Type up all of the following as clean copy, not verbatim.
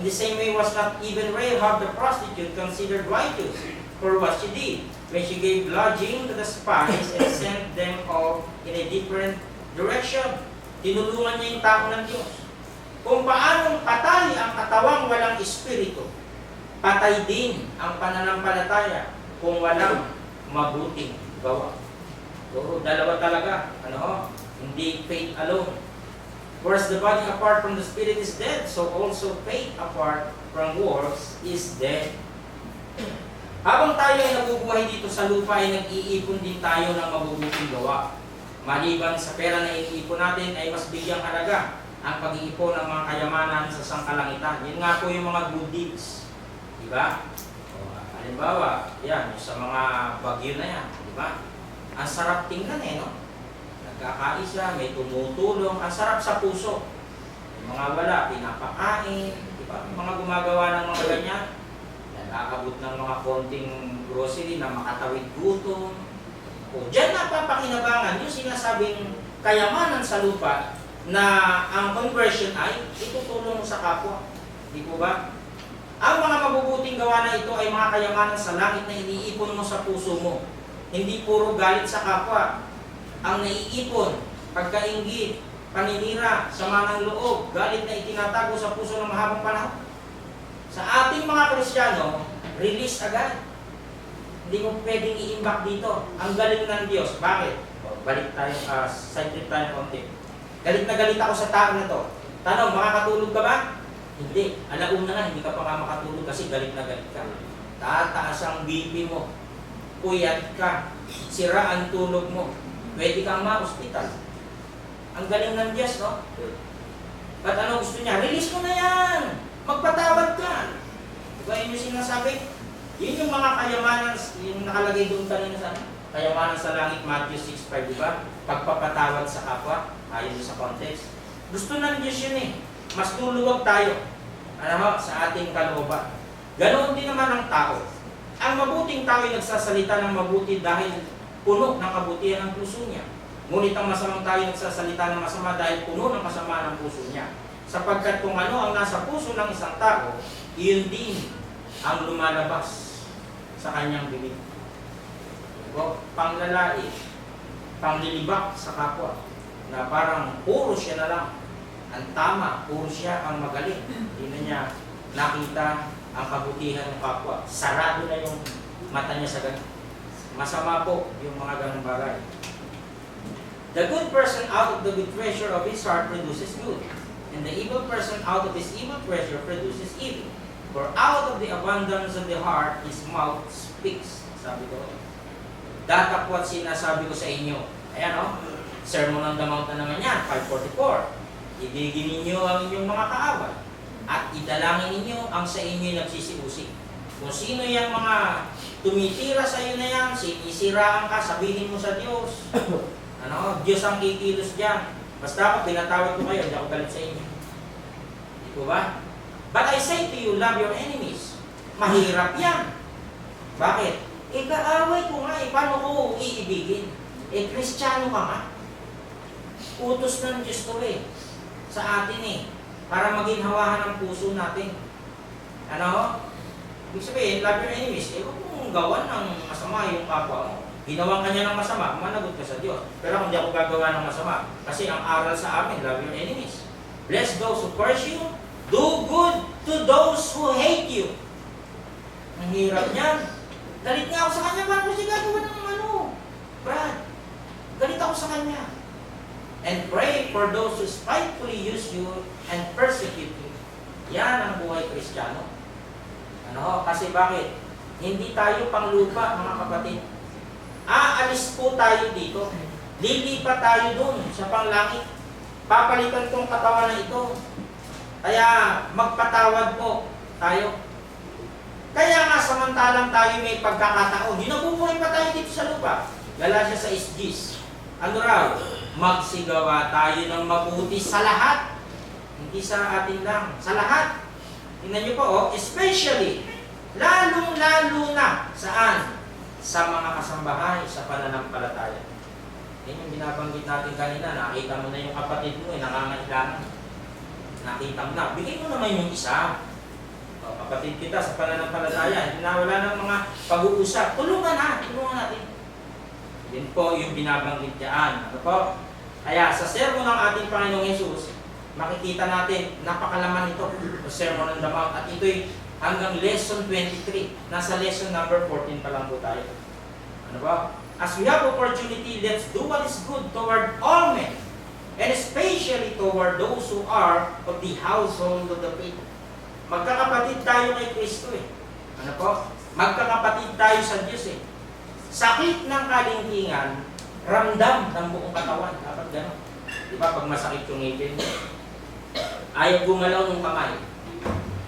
In the same way was not even Rahab the prostitute considered righteous for what she did, when she gave lodging to the spies and sent them off in a different direction. Tinulungan niya yung tao ng Diyos. Kung paanong patay ang katawang walang espiritu, patay din ang pananampalataya kung walang mabuting gawa. So, dalawa talaga. Hindi faith alone. Whereas the body apart from the spirit is dead, so also faith apart from works is dead. Habang tayo ay nabubuhay dito sa lupa, ay nag-iipon din tayo ng mabubuting gawa. Maliban sa pera na iniipon natin, ay mas bigyang halaga ang pag-iipon ng mga kayamanan sa sangkalangitan. Yun nga po yung mga good deeds. Diba? Halimbawa, yan, sa mga bagyo na yan. Diba? Ang sarap tingnan no? Nagkakaisa, may tumutulong. Ang sarap sa puso. Yung mga wala, pinapakain. Diba? Yung mga gumagawa ng mga ganyan, nag-aabot ng mga konting grocery na makatawid gutom. O, dyan napapakinabangan yung sinasabing kayamanan sa lupa na ang conversion ay itutulong sa kapwa. Di po ba? Ang mga mabubuting gawa na ito ay mga kayamanan sa langit na iniipon mo sa puso mo. Hindi puro galit sa kapwa. Ang naiipon, pagkainggit, paninira, sama ng loob, galit na itinatago sa puso ng mahabang panahon. Sa ating mga Kristiyano, release agad. Hindi mo pwedeng i-imbak dito. Ang galing ng Diyos. Bakit? Balik tayo, side trip tayo konti. Galit na galit ako sa tao na to. Tanong, makakatulog ka ba? Hindi. Alauna nga, hindi ka pa nga makatulog kasi galit na galit ka. Tataas ang BP mo. Puyat ka. Sira ang tulog mo. Pwede kang ma-hospital. Ang galing ng Diyos, no? Ba't ano gusto niya? Release mo na yan! Magpatawad ka! Diba yun yung sinasabi? Yun yung mga kayamanan, yung nakalagay doon kanina sa kayamanan sa langit, Matthew 6:5, diba? Pagpapatawad sa kapwa, ayon sa context. Gusto ng Diyos yun eh. Mas luluwag tayo sa ating kalooban. Ganoon din naman ang tao. Ang mabuting tao ay nagsasalita ng mabuti dahil puno ng kabutihan ng puso niya. Ngunit ang masamang tao ay nagsasalita ng masama dahil puno ng kasama ng puso niya. Sapagkat kung ano ang nasa puso ng isang tao, iyon din ang lumalabas sa kanyang bibig. Panglalait, panglilibak sa kapwa, na parang puro siya na lang. Ang tama, puro siya ang magaling. Hindi na niya nakita ang kabutihan ng kapwa. Sarado na yung mata niya sa ganun. Masama po yung mga ganung bagay. The good person out of the good treasure of his heart produces good. And the evil person out of his evil treasure produces evil. For out of the abundance of the heart, his mouth speaks. Sabi ko, datapwat sinasabi ko sa inyo. Ayan Sermon on the Mount na naman yan, 5:44. Ibigin ninyo ang inyong mga kaaway at idalangin ninyo ang sa inyo'y nagsisiusig. Kung sino yung mga tumitira sa iyo na yan, sinisiraan ka, sabihin mo sa Diyos. Diyos ang kikilos dyan. Basta ako, pinatawad ko kayo, hindi ako galit sa inyo. Di po ba? But I say to you, love your enemies. Mahirap yan. Bakit? Kaaway ko nga, paano ko iibigin? Kristiyano ka nga. Utos ng Diyos to sa atin para maginhawahan ang puso natin. Ibig sabihin, love your enemies. Huwag mong gawan ng masama yung kapwa mo. Ginawa ka niya ng masama, managot ka sa Diyos. Pero hindi ako gagawa ng masama. Kasi ang aral sa amin, love your enemies. Bless those who curse you. Do good to those who hate you. Ang hirap niyan. Galit nga ako sa kanya, paano ko siya gagawa ng Brad, galit ako sa kanya. And pray for those who spitefully use you and persecute you. Yan ang buhay Kristiyano. Kasi bakit? Hindi tayo panglupa, mga kapatid. Aalis po tayo dito. Lilipat tayo dun sa panglangit. Papalitan tong katawan na ito. Kaya magpatawad po tayo. Kaya nga samantalang tayo may pagkakataon, nabubuhay pa tayo dito sa lupa. Galatia 6:10. Ano raw? Magsigawa tayo ng mabuti sa lahat. Hindi sa atin lang, sa lahat. Tingnan niyo po, especially, lalong-lalo na saan? Sa mga kasambahay, sa pananampalataya. Yan yung binabanggit natin kanina, nakita mo na yung kapatid mo, nangangailangan. Nakita mo na, bigay mo naman yung isa. kapatid kita sa pananampalataya, hindi na wala ng mga pag-uusap, tulungan natin. Yan po yung binabanggit dyan. Ano po? Kaya sa sermon ng ating Panginoong Hesus, makikita natin, napakalaman ito, sa Sermon on the Mount, at ito'y hanggang lesson 23. Nasa lesson number 14 pa lang po tayo. Ano ba? As we have opportunity, let's do what is good toward all men, and especially toward those who are of the household of the faith. Magkakapatid tayo kay Kristo eh. Ano po? Magkakapatid tayo sa Diyos eh. Sakit ng kalingkingan, ramdam ng buong katawan. Dapat gano'n. Di ba? Pag masakit yung ngipin, ayaw gumalaw ng kamay.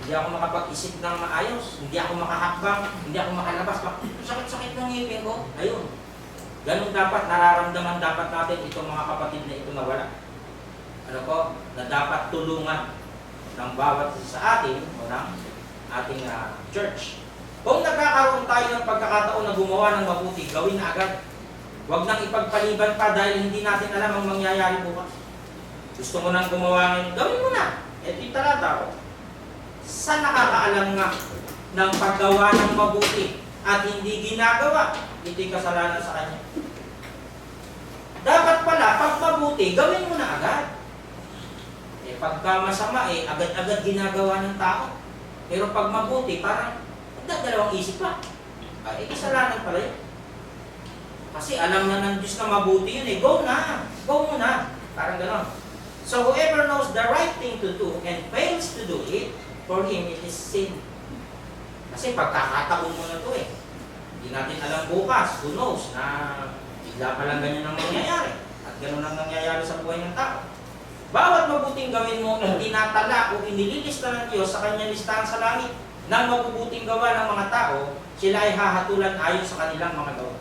Hindi ako makapag-isip ng maayos. Hindi ako makahakbang. Hindi ako makalabas. Sakit-sakit ng ngipin ko. Ayun. Ganun dapat, nararamdaman dapat natin itong mga kapatid na ito na wala. Ano po? Na dapat tulungan ng bawat isa sa atin o ng ating church. Kung nagkakaroon tayo ng pagkakataon na gumawa ng mabuti, gawin na agad. Huwag nang ipagpaliban pa dahil hindi natin alam ang mangyayari bukas. Gusto mo nang gumawa ngayon, gawin mo na. Ito yung talata ko. Sa nakakaalam nga ng paggawa ng mabuti at hindi ginagawa, ito'y kasalanan sa kanya. Dapat pala, pag mabuti, gawin mo na agad. Pagka masama, agad-agad ginagawa ng tao. Pero pag mabuti, parang dalawang isip pa. Kasalanan pala yun. Kasi alam na ng Diyos na mabuti yun eh. Go na! Go mo na! Parang gano'n. So whoever knows the right thing to do and fails to do it, for him it is sin. Kasi pagkakataon mo na to eh. Hindi natin alam bukas, who knows, na bigla pa lang ganyan ang mangyayari. At gano'n ang nangyayari sa buhay ng tao. Bawat mabuting gawin mo, tinatala o inililista ng Diyos sa kanyang listahan sa langit ng mabubuting gawa ng mga tao, sila ay hahatulan ayon sa kanilang mga gawa.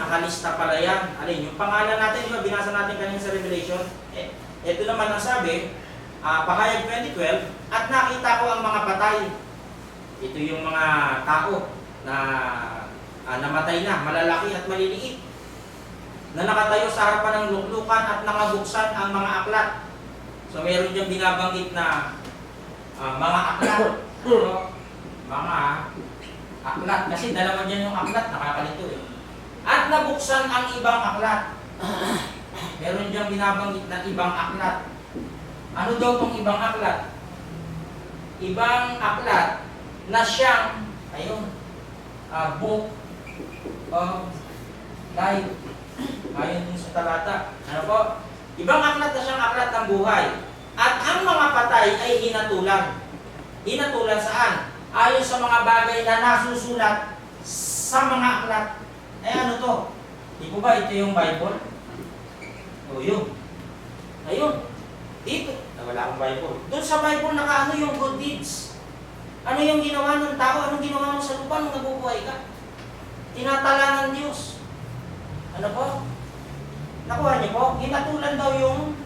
Nakalista pala yan. Alin, yung pangalan natin, di ba, binasa natin kanina sa Revelation, ito naman ang sabi, Pahayag 2012, at nakita ko ang mga patay. Ito yung mga tao na namatay na, malalaki at maliliit, na nakatayo sa harapan ng luklukan at nangabuksan ang mga aklat. So meron diyang binabanggit na mga aklat. Mga aklat. Kasi dalawa dyan yung aklat, nakakalito eh. At nabuksan ang ibang aklat. Meron diyang binabanggit na ibang aklat. Ano daw itong ibang aklat? Ibang aklat na siyang, ayun, book of life. Ayon din sa talata. Ano po? Ibang aklat na siyang aklat ng buhay. At ang mga patay ay hinatulan. Hinatulan saan? Ayon sa mga bagay na nasusulat sa mga aklat. Ano to? Di po ba ito yung Bible? O yun. Ayun. Dito. Wala akong Bible. Doon sa Bible nakaano yung good deeds. Ano yung ginawa ng tao? Anong ginawa mo sa lupa nung nabubuhay ka? Tinatala ng Diyos. Ano po? Nakuha niyo po? Hinatulan daw yung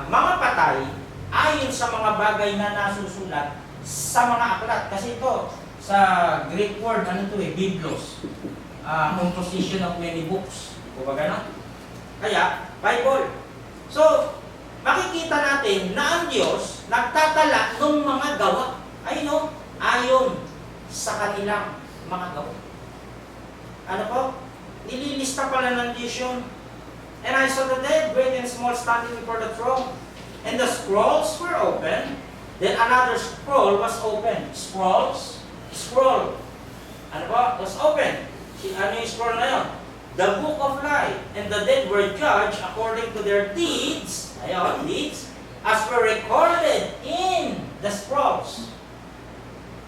mga patay ayon sa mga bagay na nasusulat sa mga aklat. Kasi ito, sa Greek word, ano ito Biblos. Composition of many books. O ba gano'n? Kaya, Bible. So, makikita natin na ang Diyos nagtatala ng mga gawa. Ayon sa kanilang mga gawa. Ano po? Nililista pala ng Diyos yun. And I saw the dead, great and small, standing before the throne. And the scrolls were open. Then another scroll was open. Scroll. Ano ba? Was open. Ano yung scroll na yun? The book of life. And the dead were judged according to their deeds. Ayun, deeds. As were recorded in the scrolls.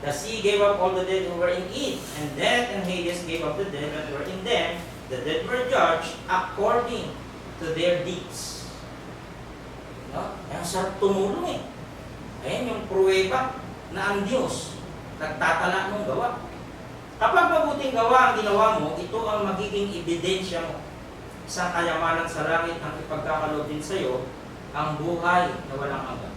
The sea gave up all the dead who were in it, and death and Hades gave up the dead that were in them. The dead were judged according to their deeds. Ang sarap tumulong eh. Ayan yung pruweba na ang Diyos nagtatala ng gawa. Kapag mabuting gawa ang ginawa mo, ito ang magiging ebidensya mo sa kayamanan sa langit ang ipagkakaloob din sa iyo, ang buhay na walang hanggan.